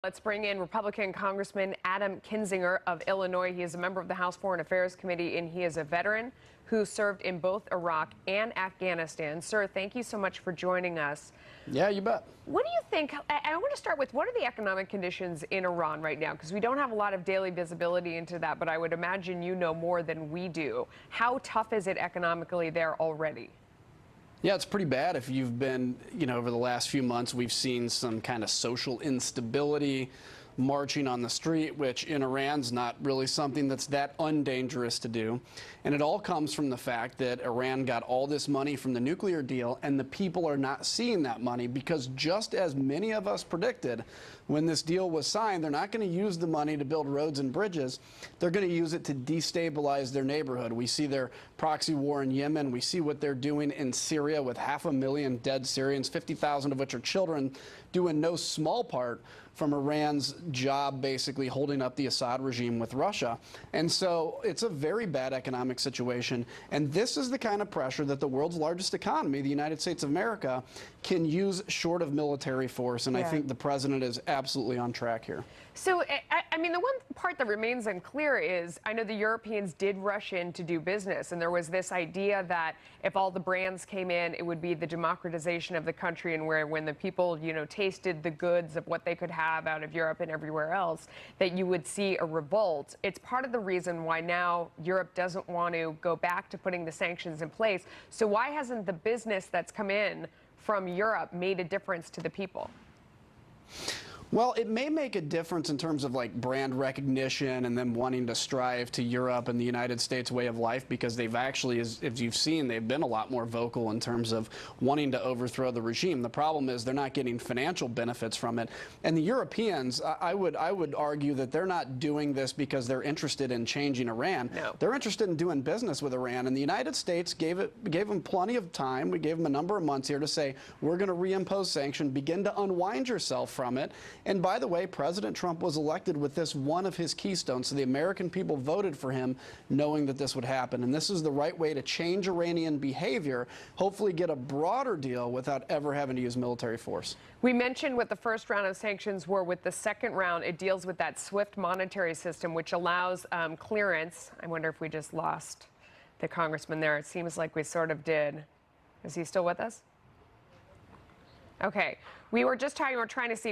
Let's bring in Republican Congressman Adam Kinzinger of Illinois. He is a member of the House Foreign Affairs Committee, and he is a veteran who served in both Iraq and Afghanistan. Sir, thank you so much for joining us. Yeah, you bet. What do you think? I want to start with, what are the economic conditions in Iran right now? Because we don't have a lot of daily visibility into that, but I would imagine you know more than we do. How tough is it economically there already? Yeah, it's pretty bad. If you've been, over the last few months, we've seen some kind of social instability, marching on the street, which in Iran's not really something that's that undangerous to do. And it all comes from the fact that Iran got all this money from the nuclear deal, and the people are not seeing that money because, just as many of us predicted when this deal was signed, they're not going to use the money to build roads and bridges. They're going to use it to destabilize their neighborhood. We see their proxy war in Yemen. We see what they're doing in Syria with 500,000 dead Syrians, 50,000 of which are children, due in no small part from Iran's job basically holding up the Assad regime with Russia. And so it's a very bad economic situation. And this is the kind of pressure that the world's largest economy, the United States of America, can use short of military force. And I think the president is absolutely on track here. So, I mean, the one part that remains unclear is, I know the Europeans did rush in to do business, and there was this idea that if all the brands came in, it would be the democratization of the country, and where when the people, tasted the goods of what they could have out of Europe and everywhere else, that you would see a revolt. It's part of the reason why now Europe doesn't want to go back to putting the sanctions in place. So why hasn't the business that's come in from Europe made a difference to the people? Well, it may make a difference in terms of like brand recognition and them wanting to strive to Europe and the United States way of life, because they've actually, as you've seen, they've been a lot more vocal in terms of wanting to overthrow the regime. The problem is they're not getting financial benefits from it. And the Europeans, I would argue that they're not doing this because they're interested in changing Iran. No. They're interested in doing business with Iran. And the United States gave them plenty of time. We gave them a number of months here to say, we're going to reimpose sanctions, begin to unwind yourself from it. And by the way, President Trump was elected with this one of his keystones, so the American people voted for him knowing that this would happen. And this is the right way to change Iranian behavior, hopefully get a broader deal without ever having to use military force. We mentioned what the first round of sanctions were. With the second round, it deals with that SWIFT monetary system, which allows clearance. I wonder if we just lost the congressman there. It seems like we sort of did. Is he still with us? Okay. We were just talking, we're trying to see